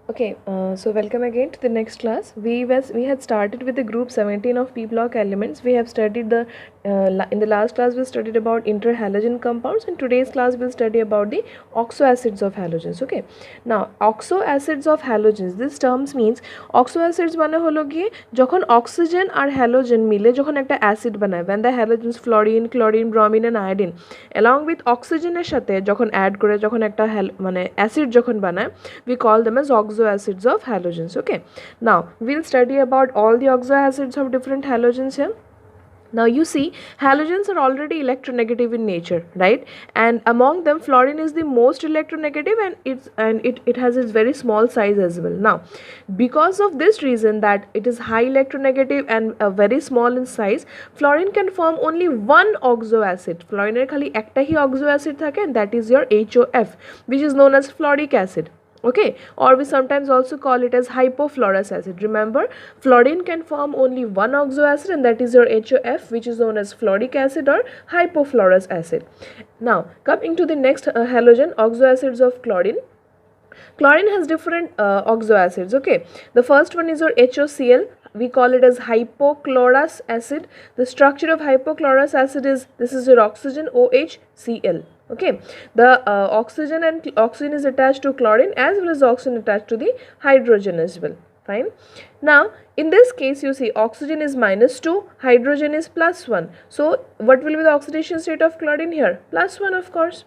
Okay, so welcome again to the next class. We had started with the group 17 of p block elements. We have studied in the last class we studied about interhalogen compounds. In today's class we'll study about the oxo acids of halogens. Okay, now oxo acids of halogens. This terms means oxo acids মানে হলো গিয়ে যখন oxygen আর halogen মিলে যখন একটা acid বানায়, when the halogens fluorine, chlorine, bromine and iodine along with অক্সিজেনের সাথে যখন অ্যাড করে যখন একটা মানে অ্যাসিড যখন বানায়, we call them as oxo acids of halogens. Okay, now we'll study about all the oxo acids of different halogens here. Now you see, halogens are already electronegative in nature, right? And among them fluorine is the most electronegative, and it has its very small size as well. Now because of this reason that it is high electronegative and very small in size, fluorine can form only one oxo acid. Fluorine er khali ekta hi oxo acid thake, and that is your HOF, which is known as fluoric acid. Okay, or we sometimes also call it as hypofluorous acid. Remember, fluorine can form only one oxo acid, and that is your HOF, which is known as fluoric acid or hypofluorous acid. Now coming to the next halogen, oxo acids of chlorine. Chlorine has different oxo acids. Okay, the first one is your HOCl. We call it as hypochlorous acid. The structure of hypochlorous acid is, this is your oxygen, OHCl. Okay, the oxygen is attached to chlorine as well as oxygen attached to the hydrogen as well. Fine. Now in this case you see oxygen is -2, hydrogen is +1. So what will be the oxidation state of chlorine here? +1, of course.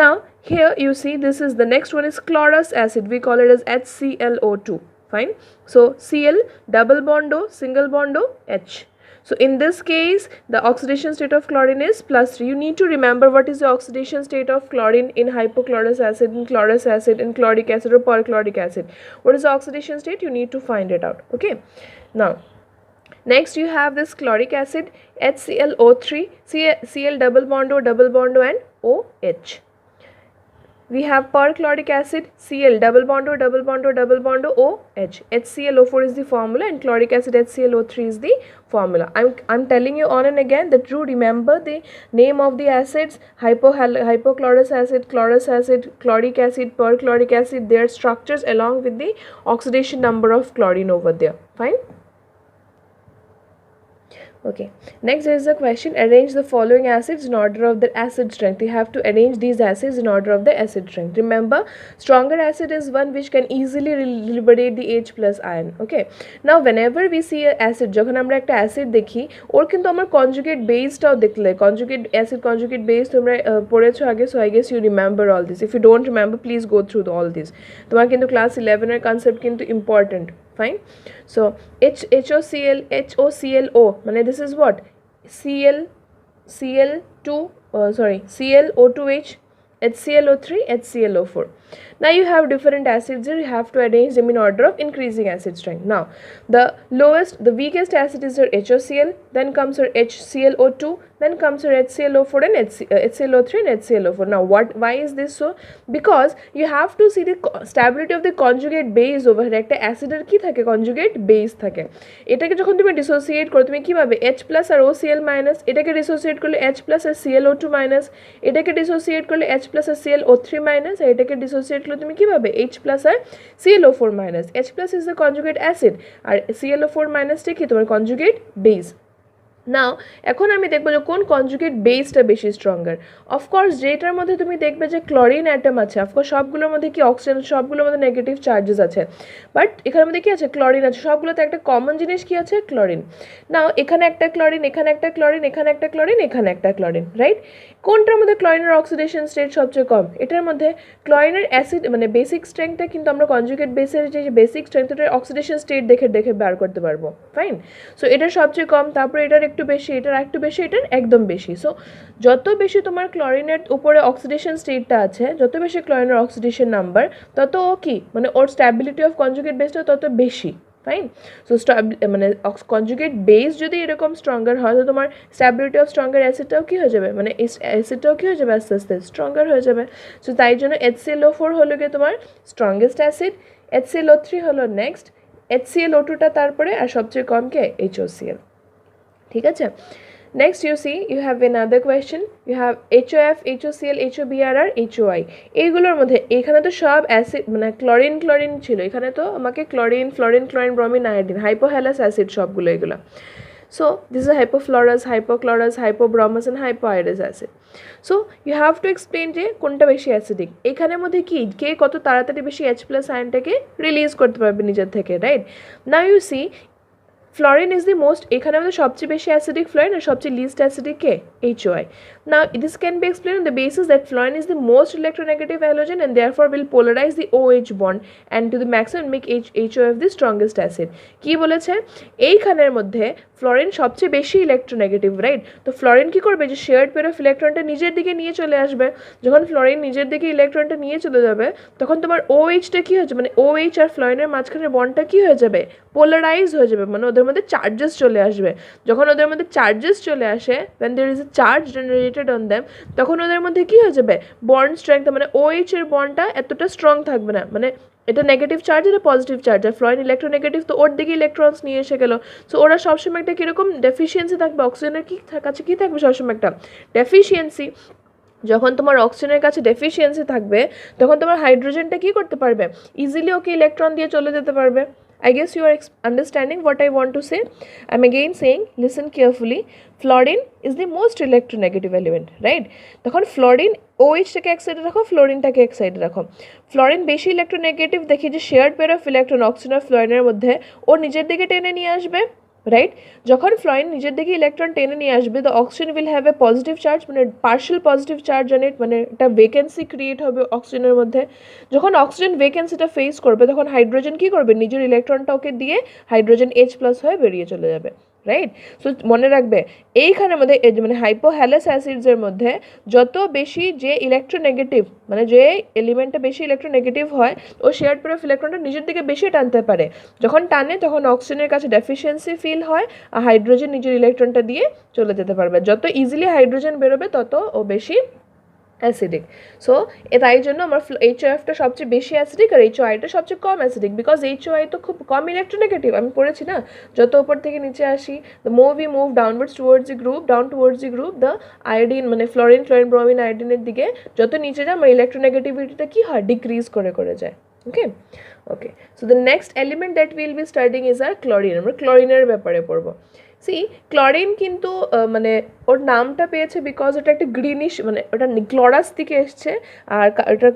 Now here you see, this is the next one is chlorous acid. We call it as HClO2. Fine. So Cl, double bond O, single bond O, H. So in this case the oxidation state of chlorine is +3. You need to remember what is the oxidation state of chlorine in hypochlorous acid, in chlorous acid, in chloric acid or perchloric acid. What is the oxidation state? You need to find it out. Okay, now next you have this chloric acid, HClO3, Cl double bond O and OH. We have perchloric acid, Cl double bond O OH. HClO4 is the formula, and chloric acid HClO3 is the formula. I'm telling you on and again that you remember the name of the acids: hypochlorous acid, chlorous acid, chloric acid, perchloric acid, their structures along with the oxidation number of chlorine over there. Fine. Okay, next there is a question: arrange the following acids in order of their acid strength. You have to arrange these acids in order of the acid strength. Remember, stronger acid is one which can easily liberate the H plus ion. Okay, now whenever we see an acid, যখন আমরা একটা acid দেখি, ওর কিন্তু আমার conjugate বেসটাও দেখলে, conjugate acid conjugate base তোমরা পড়েছো আগে, so I guess you remember all this. If you don't remember please go through all this. তোমার কিন্তু ক্লাস 11 এর কনসেপ্ট কিন্তু ইম্পর্টেন্ট. Fine. So HOCl মানে this is what? ClO2H, HClO3, HClO4. Now you have different acids here. You have to arrange them in order of increasing acid strength. Now the weakest acid is your HOCl, then comes your HClO2, then comes your HClO4 and HClO3 and HClO4. Now why is this so? Because you have to see the stability of the conjugate base over here. একটা অ্যাসিডের কি থাকে? Conjugate base থাকে. এটাকে যখন তুমি dissociate করো তুমি কি পাবে? H+ আর OCl-, এটাকে ডিসোসিয়েট করলে H+ আর ClO2-, এটাকে ডিসোসিয়েট করলে H+ আর ClO3-, আর এটাকে ডিসোসিয়েট করলে তুমি কি পাবে? H+ R ClO4-. H+ is the conjugate acid R ClO4- টা কি? তোমার কনজুগেট বেস. নাও এখন আমি দেখবো যে কোন কনজুগেট বেসটা বেশি স্ট্রঙ্গার. অফকোর্স যেটার মধ্যে তুমি দেখবে যে ক্লোরিন অ্যাটম আছে, অফকোর্স সবগুলোর মধ্যে কি অক্সিজেন, সবগুলোর মধ্যে নেগেটিভ চার্জেস আছে, বাট এখানের মধ্যে কি আছে? ক্লোরিন আছে. সবগুলোতে একটা কমন জিনিস কি আছে? ক্লোরিন. নাও এখানে একটা ক্লোরিন, এখানে একটা ক্লোরিন, এখানে একটা ক্লোরিন, এখানে একটা ক্লোরিন, রাইট? কোনটার মধ্যে ক্লোরিনের অক্সিডেশন স্টেট সবচেয়ে কম? এটার মধ্যে. ক্লোরিনের অ্যাসিড মানে বেসিক স্ট্রেংথটা কিন্তু আমরা কনজুগেট বেসের যে বেসিক স্ট্রেংথ, এটার অক্সিডেশন স্টেট দেখে বার করতে পারবো. ফাইন. সো এটার সবচেয়ে কম, তারপরে এটার একটু বেশি, এটার একটু বেশি, এটার একদম বেশি. সো যত বেশি তোমার ক্লোরিনের উপরে অক্সিডেশন স্টেটটা আছে, যত বেশি ক্লোরিনের অক্সিডেশন নাম্বার, তত ও কি মানে ওর স্ট্যাবিলিটি অফ কনজুগেট বেসটা তত বেশি. ফাইন. সো মানে কনজুগেট বেস যদি এরকম স্ট্রঙ্গার হয়, তো তোমার স্ট্যাবিলিটি অফ স্ট্রঙ্গার অ্যাসিডটাও কী হয়ে যাবে? মানে অ্যাসিডটাও কী হয়ে যাবে? আস্তে আস্তে স্ট্রঙ্গার হয়ে যাবে. সো তাই জন্য HClO4 হলো গিয়ে তোমার স্ট্রংগেস্ট অ্যাসিড, HClO3 হলো নেক্সট, HClO2টা তারপরে, আর সবচেয়ে কম কে? HOCl. ঠিক আছে. Next you see you have another question, you have HOF, HOCl, HOBr, HOI. এইগুলোর মধ্যে এখানে তো সব অ্যাসিড মানে ক্লোরিন ছিল, এখানে তো আমাকে ক্লোরিন ব্রোমিন আয়োডিন হাইপোহ্যালাস অ্যাসিড সবগুলো এগুলো. So this is a hypofluorous, hypochlorous, hypobromous and hypoiodous acid. So you have to explain যে কোনটা বেশি অ্যাসিডিক. এখানের মধ্যে কি কে কত তাড়াতাড়ি বেশি H+ আয়নটাকে রিলিজ করতে পারবে নিজের থেকে, right? Now you see fluorine is the most, এখানে আমাদের সবচেয়ে বেশি অ্যাসিডিক ফ্লোরিন আর সবচেয়ে লিস্ট অ্যাসিডিক কে? HOI. Now this can be explained on the basis that fluorine is the most electronegative halogen and therefore will polarize the OH bond and to the maximum make HOF the strongest acid. কি বলেছে? এইখানের মধ্যে fluorine সবচেয়ে বেশি electronegative, right? তো fluorine কি করবে, যে শেয়ার্ড পেয়ার অফ ইলেকট্রনটা নিজের দিকে নিয়ে চলে আসবে. যখন ফ্লোরিন নিজের দিকে ইলেকট্রনটা নিয়ে চলে যাবে তখন তোমার OHটা কি হয়েছে, মানে OH আর ফ্লোরিনের মাঝখানের বন্ডটা কি হয়ে যাবে, পোলারাইজ হয়ে যাবে, মানে ওদের মধ্যে চার্জেস চলে আসবে. যখন ওদের মধ্যে চার্জেস চলে আসে, when there is a charge generated on them, তখন ওদের মধ্যে কি হয়ে যাবে, বন্ড স্ট্রেংথ, মানে OH এর বন্ডটা এতটা স্ট্রং থাকবে না, মানে এটা নেগেটিভ চার্জ, এটা পজিটিভ চার্জ, আর ফ্লোরিন ইলেকট্রোনেগেটিভ, তো ওর দিকে ইলেকট্রনস নিয়ে এসে গেল. সো ওরা সবসময় একটা কীরকম ডেফিসিয়েন্সি থাকবে, অক্সিজেনের কি কাছে কী থাকবে সবসময় একটা ডেফিসিয়েন্সি. যখন তোমার অক্সিজেনের কাছে ডেফিসিয়েন্সি থাকবে তখন তোমার হাইড্রোজেনটা কী করতে পারবে, ইজিলি ওকে ইলেকট্রন দিয়ে চলে যেতে পারবে. I guess you are understanding what I want to say. I'm again saying, listen carefully. Fluorine is the most electronegative element, right? তখন ফ্লোরিন OH-টাকে এক সাইডে রাখো, ফ্লোরিনটাকে এক সাইডে রাখো. ফ্লোরিন বেশি ইলেকট্রোনেগেটিভ দেখি যে shared pair of electron oxygen আর ফ্লোরিনের মধ্যে ও নিজের দিকে টেনে নিয়ে আসবে, রাইট? যখন ফ্লোরিন নিজের দিকে ইলেকট্রন টেনে নিয়ে আসবে, the oxygen will have a positive charge, মানে partial positive charge on it, মানে একটা ভ্যাকেন্সি ক্রিয়েট হবে অক্সিজেনের মধ্যে. যখন অক্সিজেন ভ্যাকেন্সিটা ফেস করবে তখন হাইড্রোজেন কি করবে, নিজের ইলেকট্রনটা ওকে দিয়ে হাইড্রোজেন H+ হয়ে বেরিয়ে চলে যাবে, রাইট? সো মনে রাখবে এইখানের মধ্যে মানে হাইপোহ্যালাস অ্যাসিডসের মধ্যে যত বেশি যে ইলেকট্রোনেগেটিভ, মানে যে এলিমেন্টটা বেশি ইলেকট্রোনেগেটিভ হয় ও শেয়ার্ড পেয়ার অফ ইলেকট্রনটা নিজের দিকে বেশি টানতে পারে. যখন টানে তখন অক্সিজেনের কাছে ডেফিসিয়েন্সি ফিল হয় আর হাইড্রোজেন নিজের ইলেকট্রনটা দিয়ে চলে যেতে পারবে. যত ইজিলি হাইড্রোজেন বেরোবে তত ও বেশি অ্যাসিডিক. সো তাই জন্য আমার HOFটা সবচেয়ে বেশি অ্যাসিডিক আর HOIটা সবচেয়ে কম অ্যাসিডিক, বিকজ HOI তো খুব কম ইলেকট্রোনেগেটিভ. আমি পড়েছি না, যত উপর থেকে নিচে আসি, the more we move downwards towards the group, down towards the group, the iodine মানে ফ্লোরিন ব্রোমিন আয়োডিনের দিকে যত নিচে যায় আমার ইলেকট্রোনেগেটিভিটিটা কি হয়, ডিক্রিজ করে যায়. Okay so the next element that will be studying is আর ক্লোরিন. আমরা ক্লোরিনের ব্যাপারে পড়বো. সি ক্লোরিন কিন্তু মানে ওর নামটা পেয়েছে বিকজ ওটা একটা গ্রিনিশ, মানে ওটা ক্লোরাস থেকে এসছে, আর এটা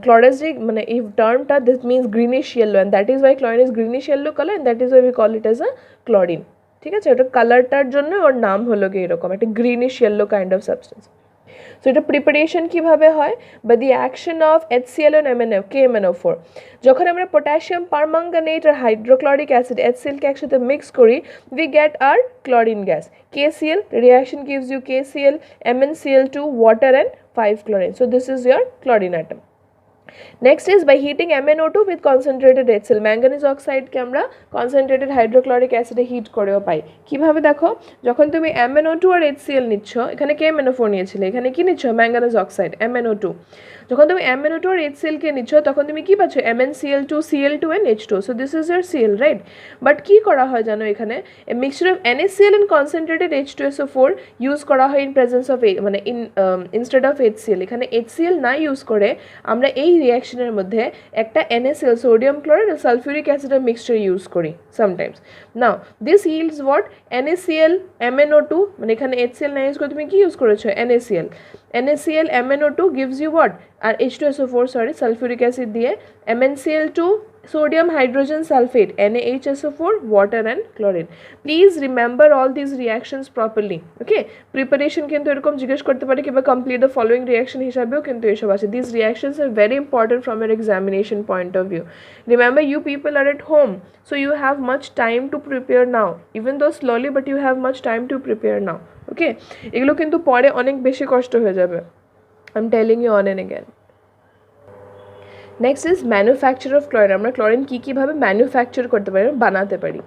ক্লোরাস যে মানে এই টার্মটা this means greenish yellow, and that is why chlorine is greenish yellow colour, and that is why we call it as a chlorine. ঠিক আছে, ওটা কালারটার জন্য ওর নাম হলো কি এরকম একটা greenish yellow kind of substance. So এটা প্রিপারেশন কীভাবে হয়, বা the action of HCl on KMnO4. যখন আমরা পটাশিয়াম পারম্যাঙ্গানেট আর হাইড্রোক্লোরিক অ্যাসিড HCl-কে একসাথে মিক্স করি, উই গেট আর chlorine gas. KCl reaction gives you KCl, MnCl2, water and 5-chlorine. So this is your chlorine atom. Next is by heating MnO2 with concentrated HCl. Manganese অক্সাইডকে আমরা concentrated hydrochloric অ্যাসিডে hit করেও পাই. কীভাবে দেখো, যখন তুমি MnO2 আর HCl নিচ্ছ, এখানে KMnO4 নিয়েছিলে, এখানে কি নিচ্ছ, ম্যাঙ্গানিজ অক্সাইড MnO2. যখন তুমি MnO2 আর HCl-কে নিচ্ছ তখন তুমি কি পাচ্ছ, MnCl2, Cl2 and H2. So this is your Cl, right? But কি করা হয় জানো, এখানে a mixture of NaCl and concentrated H2SO4 use করা হয় ইন প্রেজেন্স অফ মানে ইনস্টেড অফ HCl. এখানে HCl না ইউজ করে আমরা এই রিয়াকশনের মধ্যে একটা NaCl, সোডিয়াম ক্লোরাইড আর সালফিউরিক অ্যাসিডের মিক্সচার ইউজ করি sometimes. Now this yields what, NaCl MnO2, মানে এখানে HCl না ইউজ করে তুমি কি ইউজ করেছো, NaCl MnO2 gives you what, আর H2SO4 সরি সালফিউরিক অ্যাসিড দিয়ে MnCl2 sodium hydrogen sulfate NaHSO4 water and chlorine. Please remember all these reactions properly. Okay, preparation কিন্তু এরকম জিজ্ঞেস করতে পারে কিংবা complete the following reaction হিসাবেও কিন্তু এসব আছে. These reactions are very important from your examination point of view. Remember, you people are at home, so you have much time to prepare now, even though slowly, but you have much time to prepare now. Okay, এগুলো কিন্তু পরে অনেক বেশি কষ্ট হয়ে যাবে. I'm telling you on and again. Next is manufacture of chlorine. আমরা chlorine কীভাবে ম্যানুফ্যাকচার করতে পারি, বানাতে পারি।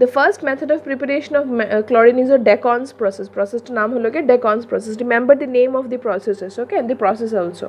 The first method of preparation of chlorine is a Deacon's process. প্রসেসটার নাম হলো কি Deacon's process. Remember the name of the processes, okay, and the process also.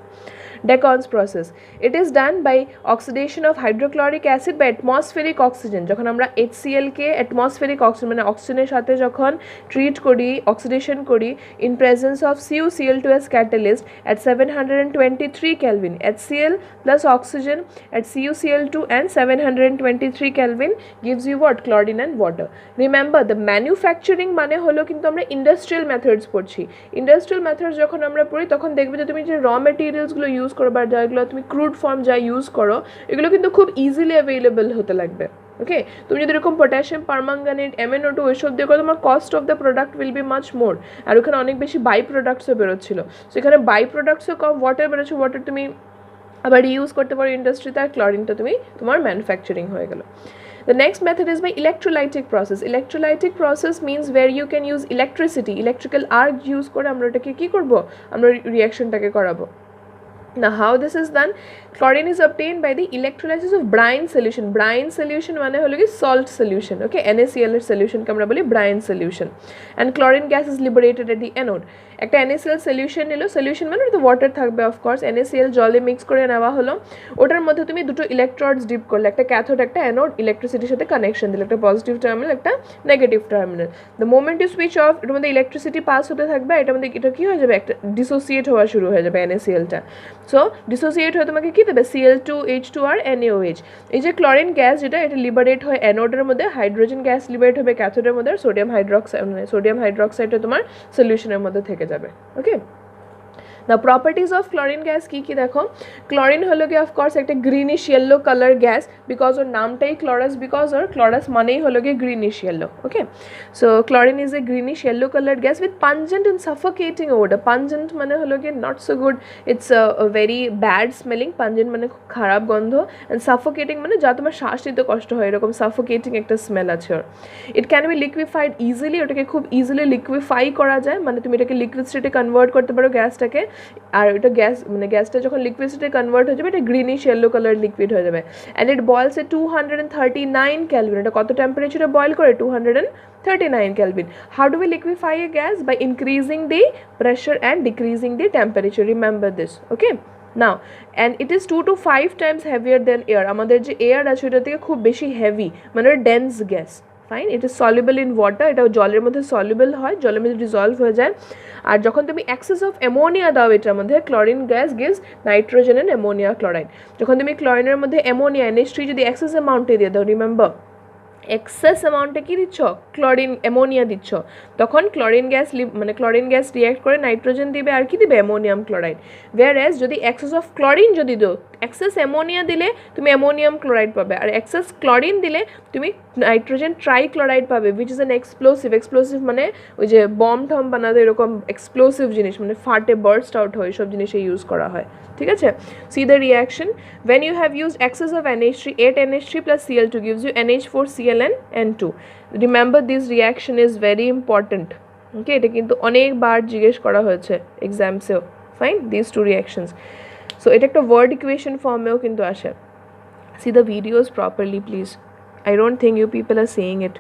Decon's process. It is done by oxidation of hydrochloric acid by atmospheric oxygen. যখন আমরা HCl কে atmospheric oxygen মানে অক্সিজেনের সাথে যখন ট্রিট করি, অক্সিডেশন করি in presence of CuCl2 as catalyst at 723 Kelvin. HCl plus oxygen at CuCl2 and 723 Kelvin gives you what? Chlorine and water. Remember the manufacturing মানে হলো কিন্তু আমরা ইন্ডাস্ট্রিয়াল মেথডস পড়ছি। ইন্ডাস্ট্রিয়াল মেথডস যখন আমরা পড়ি তখন দেখবে যে তুমি যে র মেটেরিয়ালসগুলো ইউজ করো বা যেগুলো তুমি ক্রুড ফর্ম যা ইউজ করো এগুলো কিন্তু খুব ইজিলি অ্যাভেলেবল হতে লাগবে। ওকে, তুমি যদি এরকম পটাশিয়াম পারম্যাঙ্গানেট MnO2 ওইসব দিয়ে করো তোমার cost of the product will be much more. আর ওখানে অনেক বেশি বাই প্রোডাক্টসও বেরোচ্ছিল। সো এখানে বাই প্রোডাক্টসও কম, ওয়াটার বেরোচ্ছে, ওয়াটার তুমি আবার ইউজ করতে পারো ইন্ডাস্ট্রিতে, আর ক্লোরিনটা তুমি তোমার ম্যানুফ্যাকচারিং হয়ে গেল। The next method is by electrolytic process. Electrolytic process means where you can use electricity, electrical arc use করে আমরা ওটাকে কি করব, আমরা রিঅ্যাকশনটাকে করাবো। Now how this is done? Chlorine is obtained by the electrolysis of brine solution. Brine solution মানে হলো কি salt solution, okay, NaCl এর solution কে আমরা বলি brine solution, and chlorine gas is liberated at the anode. একটা NaCl solution নিলো, solution মানে ওটা ওয়াটার থাকবে অফ কোর্স, NaCl জলে মিক্স করে নেওয়া হলো, ওটার মধ্যে তুমি দুটো ইলেকট্রোডস ডিপ করলে, একটা ক্যাথোড একটা অ্যানোড, ইলেকট্রিসিটির সাথে কানেকশন দিলে, একটা পজিটিভ টার্মিনাল একটা negative terminal. The moment you switch off এটার মধ্যে ইলেকট্রিসিটি পাস হতে থাকবে, এটার মধ্যে এটা কি হয়ে যাবে, একটা ডিসোসিয়েট হওয়া শুরু হয়ে যাবে NaClটা। সো ডিসোসিয়েট হয়ে তোমাকে কি দেবে, Cl2 H2 আর NaOH। এই যে ক্লোরিন গ্যাস যেটা এটা লিবারেট হয় অ্যানোডের মধ্যে, হাইড্রোজেন গ্যাস লিবারেট হবে ক্যাথোডের মধ্যে, আর সোডিয়াম হাইড্রোক্সাইডটা তোমার সলিউশনের মধ্যে থেকে যাবে। ওকে, the properties of chlorine gas কি কি দেখো, ক্লোরিন হলো কি অফকোর্স একটা greenish yellow colour gas, because ওর নামটাই ক্লোরাস, বিকজ ওর ক্লোরাস মানেই হলো কি greenish yellow. Okay, so chlorine is a greenish yellow colour gas with pungent and suffocating odor. Pungent মানে হলো কি not so good, it's a very bad smelling, pungent মানে খুব খারাপ গন্ধ, and suffocating মানে যা তোমার শ্বাস নিতে কষ্ট হয়, এরকম suffocating একটা স্মেল আছে ওর। It can be liquefied easily, ওটাকে খুব ইজিলি লিকুইফাই করা যায়, মানে তুমি এটাকে লিকুইড স্টেটে কনভার্ট করতে পারো গ্যাসটাকে, আর এটা গ্যাস মানে গ্যাসটা যখন লিকুইড স্টেটে কনভার্ট হয়ে যাবে এটা গ্রিনিশ ইয়েলো কালার লিকুইড হয়ে যাবে, অ্যান্ড ইট বয়েলস এ 239 কেলভিন। এটা কত টেম্পারেচারে বয়েল করে, 239 Kelvin. How do we liquefy a gas? By increasing the pressure and decreasing the temperature. Remember this, okay? Now, and it is 2 to 5 times heavier than air. আমাদের যে air আছে ওটা থেকে খুব বেশি হেভি, মানে dense gas. Fine, it is soluble in water, এটা জলের মধ্যে সলিউবল হয়, জলের মধ্যে ডিজলভ হয়ে যায়। আর যখন তুমি এক্সেস অফ অ্যামোনিয়া দাও এটার মধ্যে, chlorine gas gives nitrogen and ammonia chloride. যখন তুমি ক্লোরিনের মধ্যে অ্যামোনিয়া NH3 যদি এক্সেস অ্যামাউন্টে দিয়ে দাও, রিমেম্বার এক্সেস অ্যামাউন্টে কী দিচ্ছ, ক্লোরিন অ্যামোনিয়া দিচ্ছ, তখন ক্লোরিন গ্যাস রিঅ্যাক্ট করে নাইট্রোজেন দিবে আর কি দিবে, অ্যামোনিয়াম ক্লোরাইড। ওয়্যারএজ যদি এক্সেস অফ ক্লোরিন যদি দাও, এক্সেস অ্যামোনিয়া দিলে তুমি অ্যামোনিয়াম ক্লোরাইড পাবে, আর এক্সেস ক্লোরিন দিলে তুমি নাইট্রোজেন ট্রাইক্লোরাইড পাবে, উইচ ইজ অ্যান এক্সপ্লোসিভ মানে ওই যে বম টম বানাতে এরকম এক্সপ্লোসিভ জিনিস, মানে ফাটে বার্স্ট আউট হয়, সব জিনিসে ইউজ করা হয়। ঠিক আছে, C the reaction, when you have used excess of NH3, 8 NH3 plus Cl2 gives you NH4Cl and N2. Remember this reaction is very important. Okay, এটা কিন্তু অনেকবার জিজ্ঞেস করা হয়েছে এক্সামসেও। Fine, these two reactions. So এটা একটা ওয়ার্ড ইকুয়েশন ফর্মেও কিন্তু আসে। See the videos properly please. I don't think you people are seeing it.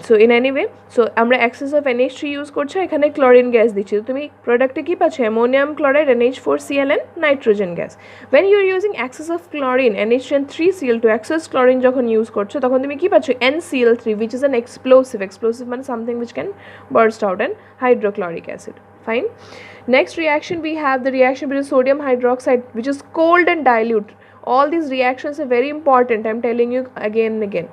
So in any way, so আমরা excess of NH3 ইউজ করছি, এখানে ক্লোরিন গ্যাস দিচ্ছি, তো তুমি প্রোডাক্টে কী পাচ্ছ, ammonium chloride, NH4Cl and nitrogen gas. when you are using excess of chlorine, NH3 and 3Cl2, excess chlorine যখন use করছো তখন তুমি কী পাচ্ছ, NCl3, which is an explosive মানে something which can burst out, and hydrochloric acid. Fine. Next reaction we have the reaction between sodium hydroxide, which is cold and dilute. All these reactions are very important, I am telling you again and again.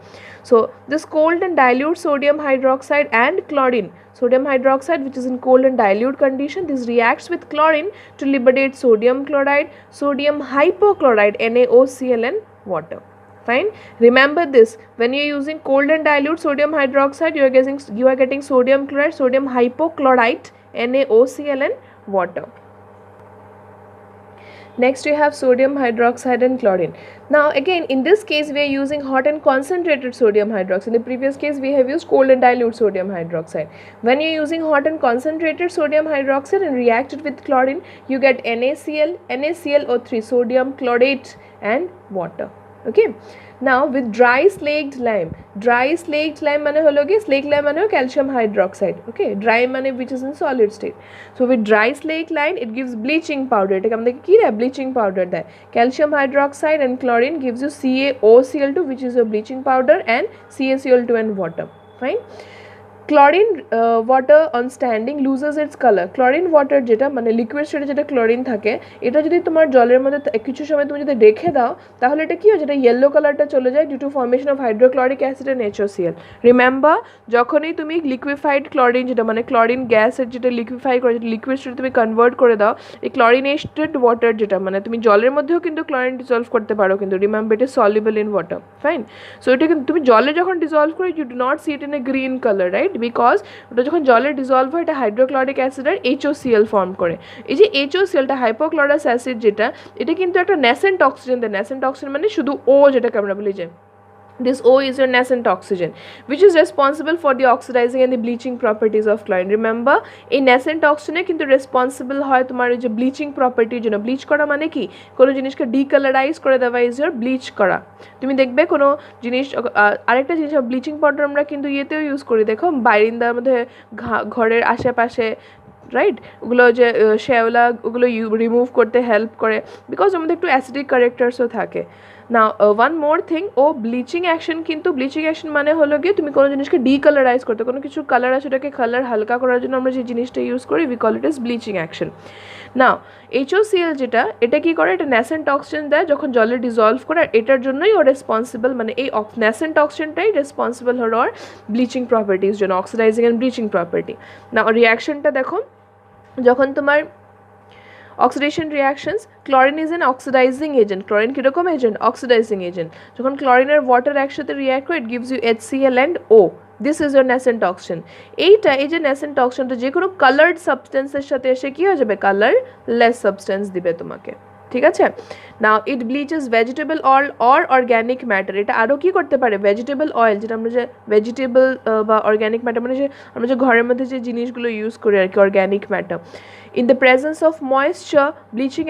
So this cold and dilute sodium hydroxide and chlorine, sodium hydroxide which is in cold and dilute condition, this reacts with chlorine to liberate sodium chloride, sodium hypochlorite, NaOCl and water. Fine. Remember this, when you are using cold and dilute sodium hydroxide, you are getting sodium chloride, sodium hypochlorite, NaOCl and water. Next we have sodium hydroxide and chlorine. Now again in this case we are using hot and concentrated sodium hydroxide. In the previous case we have used cold and dilute sodium hydroxide. When you are using hot and concentrated sodium hydroxide and react it with chlorine, you get NaCl, NaClO3, sodium chlorate and water. Okay. Now with dry slaked lime মানে হলো কি slaked lime মানে calcium hydroxide, okay, dry মানে which is in solid state. So with dry slaked lime it gives bleaching powder, এটাকে আমাদেরকে কি দেয়, bleaching powder দেয়. Calcium hydroxide and chlorine gives you CaOCl2 which is a bleaching powder and CaCl2 and water. Fine. Chlorine water on standing loses it's colour. Chlorine water যেটা মানে liquid স্টেটে যেটা chlorine থাকে, এটা যদি তোমার জলের মধ্যে কিছু সময় তুমি যদি রেখে দাও তাহলে এটা কী হয়, যেটা ইয়েলো কালারটা চলে যায় due to formation of hydrochloric acid and HCl. Remember, যখনই তুমি লিকুইফাইড ক্লোরিন যেটা মানে ক্লোরিন গ্যাসের যেটা লিকুইফাই করে যেটা লিকুইড স্টেটে তুমি কনভার্ট করে দাও, এই ক্লোরিনেটেড ওয়াটার যেটা মানে তুমি জলের মধ্যেও কিন্তু ক্লোরিন ডিজলভ করতে পারো, কিন্তু remember it is soluble in water. Fine. So এটা কিন্তু তুমি জলে যখন ডিজলভ করে you do not see it in a green colour, right, because ওটা যখন জলে ডিজলভ হয় এটা হাইড্রোক্লোরিক অ্যাসিড আর HOCl ফর্ম করে. এই যে HOClটা হাইপোক্লোরাস অ্যাসিড যেটা, এটা কিন্তু একটা ন্যাসেন্ট অক্সিজেন দেয়. ন্যাসেন্ট অক্সিজেন মানে শুধু ও, যেটাকে আমরা বলি যে this O is your nascent oxygen which is responsible for the oxidizing and the bleaching properties of chlorine. Remember এই nascent oxygen কিন্তু responsible হয় তোমার ওই যে ব্লিচিং প্রপার্টির জন্য. ব্লিচ করা মানে কি, কোনো জিনিসকে ডিকালারাইজ করে দেওয়া ইজ ইয়োর ব্লিচ করা. তুমি দেখবে কোনো জিনিস, আরেকটা জিনিস ব্লিচিং পাউডার আমরা কিন্তু ইয়েতেও ইউজ করি, দেখো বাইরিন্দার মধ্যে ঘরের আশেপাশে, রাইট, ওগুলো যে শ্যাওলা ওগুলো রিমুভ করতে হেল্প করে বিকজ ওর মধ্যে একটু অ্যাসিডিক ক্যারেক্টার্সও থাকে. না ওয়ান মোর থিং, ও ব্লিচিং অ্যাকশন, কিন্তু ব্লিচিং অ্যাকশন মানে হলো গিয়ে তুমি কোনো জিনিসকে ডিকালারাইজ করতে, কোনো কিছু কালার আছে ওটাকে কালার হালকা করার জন্য আমরা যে জিনিসটা ইউজ করি we call it is bleaching action. না HOCl যেটা, এটা কি করে, এটা ন্যাসেন্ট অক্সিজেন দেয় যখন জলে ডিজলভ করে, আর এটার জন্যই ও রেসপন্সিবল, মানে এই ন্যাসেন্ট অক্সিজেনটাই রেসপন্সিবল হলো ওর ব্লিচিং প্রপার্টির জন্য, অক্সিডাইজিং অ্যান্ড ব্লিচিং প্রপার্টি. না রিয়াকশনটা দেখো, যখন তোমার oxidation reactions, chlorine is an oxidising agent. Chlorine কীরকম এজেন্ট, অক্সিডাইজিং এজেন্ট. যখন ক্লোরিন আর ওয়াটার একসাথে রিয়াক্ট করে it gives you HCl and O. This is your nascent oxygen. এইটা, এই যে ন্যাসেন্ট অক্সিজেনটা যে কোনো কালার্ড সাবস্টেন্সের সাথে এসে কী হয়ে যাবে, কালারলেস সাবস্টেন্স দিবে তোমাকে, ঠিক আছে. Now it bleaches vegetable oil or organic matter. এটা আরও কী করতে পারে, ভেজিটেবল অয়েল যেটা আমরা যে ভেজিটেবল বা অর্গ্যানিক ম্যাটার মানে যে আমরা যে ঘরের মধ্যে যে জিনিসগুলো ইউজ করি আর কি, organic matter. In the presence of moisture, bleaching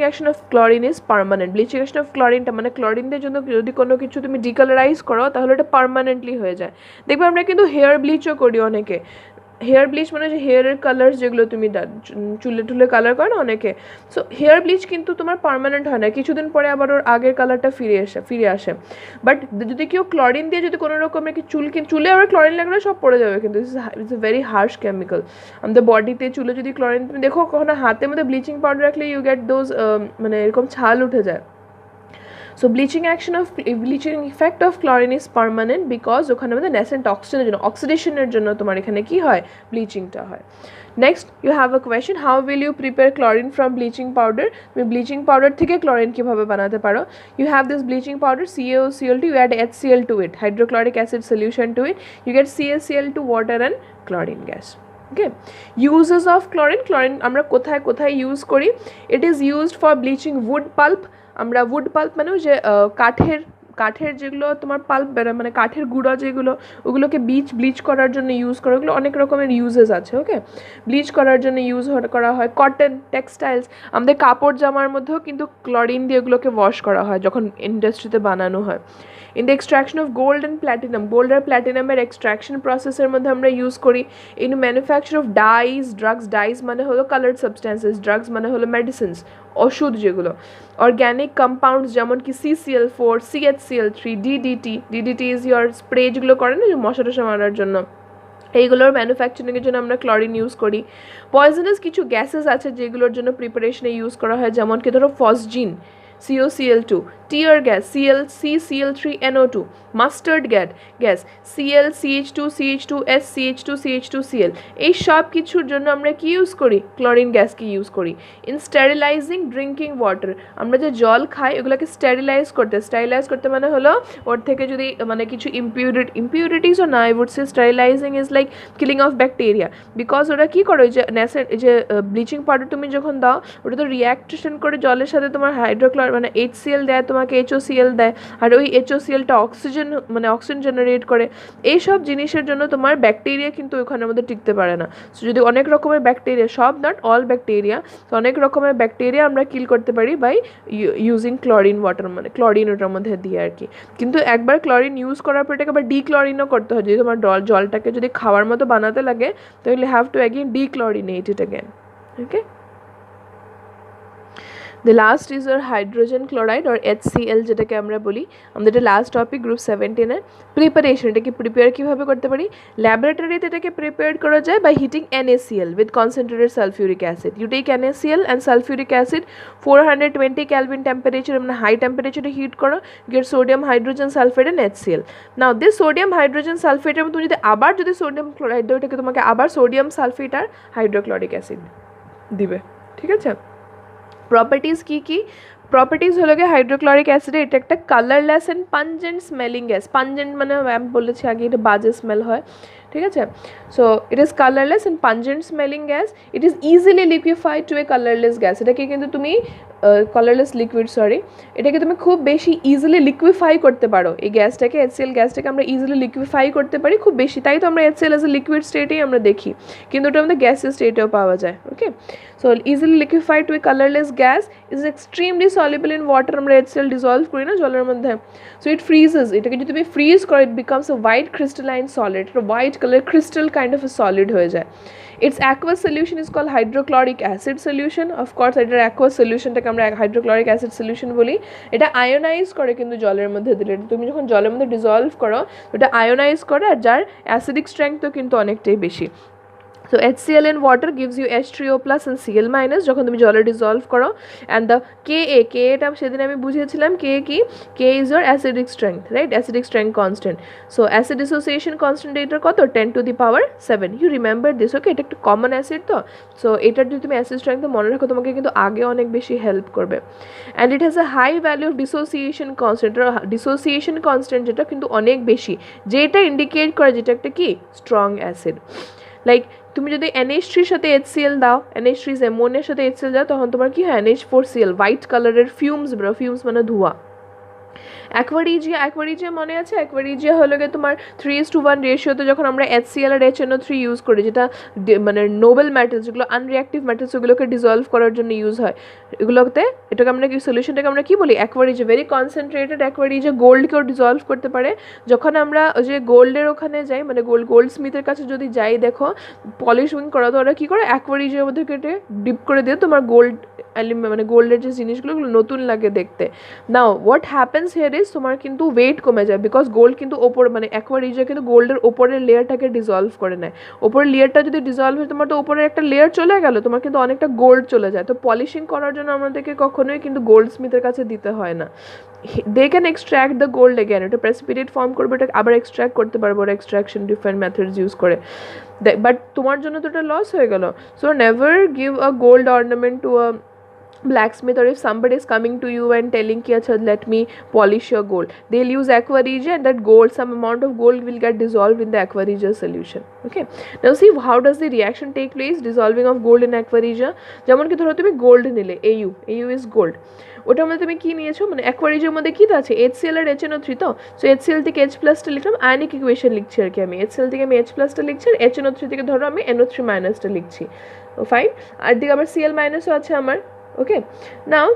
action of chlorine is permanent. Bleaching action of chlorine মানে ক্লোরিন দিয়ে জন্য যদি কোনো কিছু তুমি ডিকালারাইজ করো তাহলে এটা পার্মানেন্টলি হয়ে যায়. দেখবে আমরা কিন্তু হেয়ার ব্লিচও করি অনেকে. হেয়ার ব্লিচ মানে যে হেয়ারের কালার যেগুলো তুমি চুলে টুলে কালার করো না অনেকে, সো হেয়ার ব্লিচ কিন্তু তোমার পার্মানেন্ট হয় না, কিছুদিন পরে আবার ওর আগের কালারটা ফিরে আসে. বাট যদি কেউ ক্লোরিন দিয়ে যদি কোনো রকমের কি চুলে আবার ক্লোরিন লাগলে সব পড়ে যাবে, কিন্তু it's a very harsh chemical আমাদের বডিতে. চুলে যদি ক্লোরিন তুমি দেখো কখনো হাতের মধ্যে ব্লিচিং পাউডার রাখলে ইউ গেট দোজ মানে এরকম ছাল উঠে যায়. So bleaching effect of chlorine is permanent because ওখানে আমাদের nascent oxygen জন্য অক্সিডেশনের জন্য তোমার এখানে কি হয়, ব্লিচিংটা হয়. Next you have a question, how will you prepare chlorine from bleaching powder? তুমি ব্লিচিং পাউডার থেকে ক্লোরিন কিভাবে বানাতে পারো? You have this bleaching powder CaOCl2, you add HCl to it, hydrochloric acid solution to it, you get CaCl2 water and chlorine gas. Okay, uses of chlorine আমরা কোথায় use করি? It is used for bleaching wood pulp. আমরা would pulp মানে যে কাঠের যেগুলো তোমার pulp বেরোয় মানে কাঠের গুঁড়া যেগুলো, ওগুলোকে ব্লিচ করার জন্য ইউজ করে, ওগুলো অনেক রকমের ইউজেস আছে. ওকে, ব্লিচ করার জন্য ইউজ করা হয়. কটন, টেক্সটাইলস, আমাদের কাপড় জামার মধ্যেও কিন্তু ক্লোরিন দিয়ে এগুলোকে ওয়াশ করা হয় যখন ইন্ডাস্ট্রিতে বানানো হয়. In the extraction of gold and platinum, gold আর প্ল্যাটিনামের এক্সট্রাকশন প্রসেসের মধ্যে আমরা ইউজ করি. In manufacture of dyes, drugs, dyes মানে হলো কালার্ড সাবস্ট্যান্সেস, ড্রাগস মানে হলো মেডিসিনস, ওষুধ যেগুলো. অর্গ্যানিক কম্পাউন্ডস যেমন কি CCl4, CHCl3, DDT is your spray যেগুলো করে না মশা টশা মারার জন্য, এইগুলোর ম্যানুফ্যাকচারিংয়ের জন্য আমরা ক্লোরিন ইউজ করি. পয়জনাস কিছু গ্যাসেস আছে যেগুলোর জন্য প্রিপারেশনে ইউজ করা হয়, যেমন কি ধরো phosgene, COCl2, tear gas ClCCl3NO2, mustard gas ClCH2CH2SCH2CH2Cl, এই সব কিছুর জন্য আমরা কি ইউজ করি? ক্লোরিন গ্যাসকে ইউজ করি। ইন স্টেরিলাইজিং ড্রিঙ্কিং ওয়াটার, আমরা যে জল খাই এগুলোকে স্টেরিলাইজ করতে মানে হলো ওর থেকে যদি মানে কিছু ইম্পিউরিটিসও না, I would say sterilising is like killing off bacteria, because ওরা কী করে যে যে ব্লিচিং পাউডার তুমি যখন দাও ওটা তো রিয়াকশন করে জলের সাথে তোমার মানে HCl দেয়, তোমাকে HOCl দেয়, আর ওই HOClটা অক্সিজেন জেনারেট করে। এইসব জিনিসের জন্য তোমার ব্যাকটেরিয়া কিন্তু ওখানের মধ্যে টিকতে পারে না। সো যদি অনেক রকমের ব্যাকটেরিয়া, সব নট অল ব্যাকটেরিয়া, তো অনেক রকমের ব্যাকটেরিয়া আমরা কিল করতে পারি বাই ইউজিং ক্লোরিন ওয়াটার, মানে ক্লোরিন ওটার মধ্যে দিয়ে আর কি। কিন্তু একবার ক্লোরিন ইউজ করার পর এটাকে আবার ডিক্লোরিনও করতে হয়। যদি তোমার জলটাকে যদি খাওয়ার মতো বানাতে লাগে তাহলে have to again dechlorinate it again. Okay, The last is your hydrogen chloride or HCl যেটাকে আমরা বলি। আমাদের এটা লাস্ট টপিক গ্রুপ 17 এর। প্রিপারেশন, এটাকে প্রিপেয়ার কীভাবে করতে পারি? ল্যাবরেটরিতে এটাকে প্রিপেয়ার করা যায় by heating NaCl with concentrated sulfuric acid. You take NaCl and sulfuric acid 420 Kelvin temperature, মানে হাই টেম্পারেচারে হিট করো, get sodium hydrogen sulfate and HCl. Now this sodium hydrogen sulfate এর তুমি যদি সোডিয়াম ক্লোরাইড দাও, এটাকে তোমাকে আবার সোডিয়াম সালফেট আর হাইড্রোক্লোরিক অ্যাসিড দিবে। ঠিক আছে, প্রপার্টিজ কি প্রপার্টিজ হলো গিয়ে হাইড্রোক্লোরিক অ্যাসিডে এটা একটা colourless and pungent smelling gas. Pungent মানে আমি বলেছি আগে এটা বাজে স্মেল হয়, ঠিক আছে। So it is colourless and pungent smelling gas. It is easily liquefied to a colourless gas. এটাকে কিন্তু তুমি কালারলেস লিকুইড, এটাকে তুমি খুব বেশি ইজিলি লিকুইফাই করতে পারো। এই গ্যাসটাকে, HCl গ্যাসটাকে আমরা ইজিলি লিকুইফাই করতে পারি খুব বেশি, তাই তো আমরা HCl এজ এ লিকুইড স্টেটেই আমরা দেখি, কিন্তু ওটা আমাদের গ্যাসের স্টেটেও পাওয়া যায়। Okay, so easily liquefied to a colourless gas is extremely soluble in water. আমরা HCl ডিজলভ করি না জলের মধ্যে, সো ইট ফ্রিজেস। এটাকে যদি তুমি ফ্রিজ করো it becomes a white crystalline solid, এটা white colour crystal kind of a solid হয়ে যায়। Its aqueous solution is called hydrochloric acid solution. Of course, এটার aqueous solutionটাকে আমরা hydrochloric acid solution বলি। এটা আয়োনাইজ করে কিন্তু জলের মধ্যে দিলে, তুমি যখন জলের মধ্যে ডিজলভ করো ওটা আয়োনাইজ করে, আর যার অ্যাসিডিক স্ট্রেংথও কিন্তু অনেকটাই বেশি। So HCl in water gives you H3O plus and Cl minus যখন তুমি জলে ডিজলভ করো। অ্যান্ড দ্য Ka সেদিন আমি বুঝিয়েছিলাম কি K is your acidic strength, right? Acidic strength constant. So acid dissociation constant এটার কত? 10 to the power 7. You remember this, okay? এটা একটা কমন অ্যাসিড তো, সো এটার যদি তুমি অ্যাসিড স্ট্রেংথ মনে রাখো তোমাকে কিন্তু আগে অনেক বেশি হেল্প করবে। And it has a high value of dissociation constant. Dissociation constant যেটা কিন্তু অনেক বেশি, যেটা ইন্ডিকেট করে যেটা একটা কি স্ট্রং অ্যাসিড। লাইক তুমি যদি NH3 সাথে HCl দাও, NH3 অ্যামোনিয়ার সাথে HCl দাও, তখন তোমার কি হয়? NH4Cl, হোয়াইট কালারের ফিউমস বেরো। ফিউমস মানে ধোঁয়া। অ্যাকোয়ারিজিয়া মনে আছে? অ্যাকোয়ারিজিয়া হলো গিয়ে তোমার 3:1 রেশিওতে যখন আমরা HCl আর HNO3 ইউজ করি, যেটা মানে নোবেল মেটালস, যেগুলো আনরিঅ্যাক্টিভ মেটালস, ওগুলোকে ডিজলভ করার জন্য ইউজ হয়। এগুলোতে এটাকে আমরা কি সলিউশনটাকে আমরা কি বলি? অ্যাকোয়ারিজিয়া। ভেরি কনসেন্ট্রেটেড অ্যাকোয়ারিজিয়া গোল্ডকেও ডিজলভ করতে পারে। যখন আমরা ওই যে গোল্ডের ওখানে যাই, মানে গোল্ড স্মিথের কাছে যদি যাই, দেখো পলিশিং করা, তো ওরা কী করে অ্যাকোয়ারিজিয়ার মধ্যে কেটে ডিপ করে দিয়ে তোমার গোল্ড মানে গোল্ডের যে জিনিসগুলো নতুন লাগে দেখতে। Now what happens here is তোমার কিন্তু ওয়েট কমে যায়, বিকজ গোল্ড কিন্তু ওপর মানে অ্যাকোয়ারিজিয়া কিন্তু গোল্ডের ওপরের লেয়ারটাকে ডিজলভ করে নেয়। ওপরের লেয়ারটা যদি ডিজলভ হয় তোমার তো ওপরের একটা লেয়ার চলে গেল, তোমার কিন্তু অনেকটা গোল্ড চলে যায়। তো পলিশিং করার জন্য আমাদেরকে কখনোই কিন্তু গোল্ড স্মিথের কাছে দিতে হয় না। They can extract the gold again, এটা প্রেসিপিটেট ফর্ম করবে, এটা আবার এক্সট্র্যাক্ট করতে পারবো, ওরা এক্সট্রাকশন ডিফারেন্ট মেথডস ইউজ করে। বাট তোমার জন্য তো এটা লস হয়ে গেল। So never give a gold ornament to a blacksmith, or if somebody is coming to you and telling ki acha let me polish your gold, they'll use aqua regia, and that gold, some amount of gold will get dissolved in the aqua regia solution. Okay, now see how does the reaction take place, dissolving of gold in aqua regia. যেমন কি ধরো তুমি gold নিলে, AU is gold, ওটার মধ্যে তুমি কি নিয়েছো, মানে অ্যাকোয়ারিজিয়ার মধ্যে কি আছে? HCl আর HNO3 তো, সো HCl থেকে H প্লাসটা লিখলাম, আয়নিক ইকুয়েশন লিখছি আর কি আমি। HCl থেকে আমি H প্লাসটা লিখছি, আর HNO3 থেকে ধরো আমি NO3 মাইনাসটা লিখছি, ফাইন। আর দিকে আবার Cl মাইনাসও আছে আমার। ওকে, নাও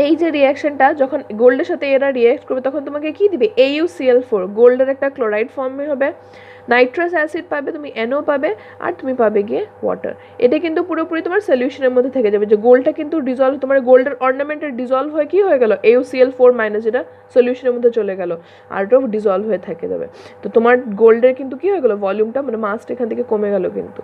এই যে রিয়াকশনটা যখন গোল্ডের সাথে এরা রিয়াক্ট করবে তখন তোমাকে কি দিবে? AuCl4, গোল্ডের একটা ক্লোরাইড ফর্মে হবে, নাইট্রাস অ্যাসিড পাবে, তুমি NO পাবে, আর তুমি পাবে গিয়ে ওয়াটার। এটা কিন্তু পুরোপুরি তোমার সলিউশনের মধ্যে থেকে যাবে, যে গোল্ডটা কিন্তু ডিজলভ, তোমার গোল্ডের অর্নামেন্টের ডিজলভ হয়ে কি হয়ে গেল? AuCl4 মাইনাস, যেটা সলিউশনের মধ্যে চলে গেল, আর ওটাও ডিজলভ হয়ে থেকে যাবে। তো তোমার গোল্ডের কিন্তু কি হয়ে গেল? ভলিউমটা মানে মাসটা এখান থেকে কমে গেল কিন্তু।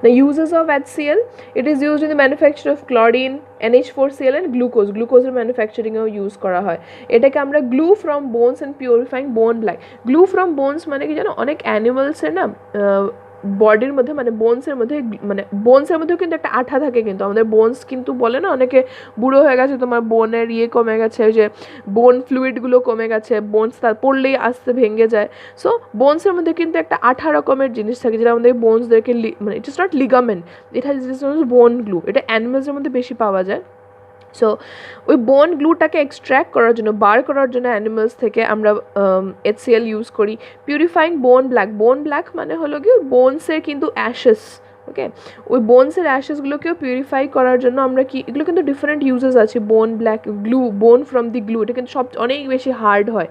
The uses of HCl, it is used in the manufacture of chlorine, NH4Cl and glucose. Glucose manufacturing এও use করা হয়। এটাকে আমরা glue from bones and purifying bone black. Glue from bones মানে কি জানো, অনেক অ্যানিমালসের না বডির মধ্যে মানে বোনসের মধ্যে মানে বোনসের মধ্যেও কিন্তু একটা আঠা থাকে, কিন্তু আমাদের বোনস কিন্তু বলে না অনেকে বুড়ো হয়ে গেছে, তোমার বোনের কমে গেছে, যে বোন ফ্লুইডগুলো কমে গেছে, বোনস তার পড়লেই আস্তে ভেঙে যায়। সো বোনসের মধ্যে কিন্তু একটা আঠা রকমের জিনিস থাকে যেটা আমাদের বোনসদেরকে মানে it is not ligament, it has বোন গ্লু। এটা অ্যানিমালসের মধ্যে বেশি পাওয়া যায়। সো ওই বোন গ্লুটাকে এক্সট্র্যাক্ট করার জন্য, বার করার জন্য অ্যানিমালস থেকে আমরা HCl ইউজ করি। পিউরিফাইং বোন ব্ল্যাক মানে হলো কি বোনসের কিন্তু অ্যাশেস, ওকে, ওই বোনসের অ্যাশেসগুলোকেও পিউরিফাই করার জন্য আমরা কি, এগুলো কিন্তু ডিফারেন্ট ইউজেস আছে। বোন ব্ল্যাক গ্লু, বোন ফ্রম দি গ্লু, এটা কিন্তু সব অনেক বেশি হার্ড হয়,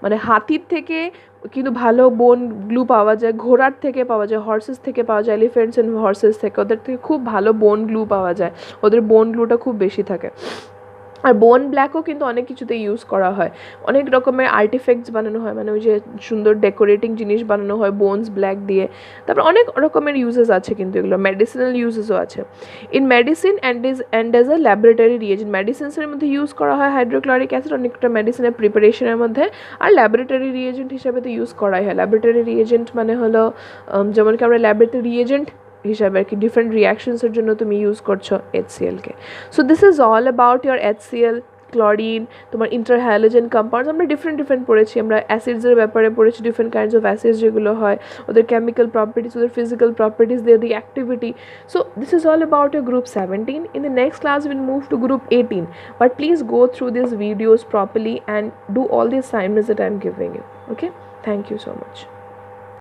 মানে হাতির থেকে কিন্তু ভালো বোন গ্লু পাওয়া যায়, ঘোড়ার থেকে পাওয়া যায়, হর্সেস থেকে পাওয়া যায়, এলিফেন্টস অ্যান্ড হর্সেস থেকে, ওদের থেকে খুব ভালো বোন গ্লু পাওয়া যায়, ওদের বোন গ্লুটা খুব বেশি থাকে। আর বোন ব্ল্যাকও কিন্তু অনেক কিছুতে ইউজ করা হয়, অনেক রকমের আর্টিফ্যাক্টস বানানো হয়, মানে ওই যে সুন্দর ডেকোরেটিং জিনিস বানানো হয় বোনস ব্ল্যাক দিয়ে। তারপর অনেক রকমের ইউজেস আছে, কিন্তু এগুলো মেডিসিনাল ইউজেসও আছে। In medicine and as a laboratory reagent, মেডিসিনসের মধ্যে ইউজ করা হয় হাইড্রোক্লোরিক অ্যাসিড অনেকটা মেডিসিনের প্রিপারেশনের মধ্যে, আর ল্যাবরেটরি রিয়েজেন্ট হিসাবে তো ইউজ করাই হয়। ল্যাবরেটরি রিয়েজেন্ট মানে হলো যেমন কি আমরা ল্যাবরেটরি রিয়েজেন্ট হিসাবে আর কি ডিফারেন্ট রিয়াকশনসের জন্য তুমি ইউজ করছো HClকে। So this is all about your HCl, chlorine, তোমার ইন্টারহ্যালোজেন কম্পাউন্ডস। আমরা ডিফারেন্ট পড়েছি, আমরা অ্যাসিডসের ব্যাপারে পড়েছি, ডিফারেন্ট কাইন্ডস অফ অ্যাসিডস যেগুলো হয়, ওদের কেমিক্যাল প্রপার্টিস, ওদের physical properties, their the activity. So this is all about your group 17. In the next class we'll move to group 18, but please go through these videos properly and do all the assignments that I'm giving you. Okay, thank you so much.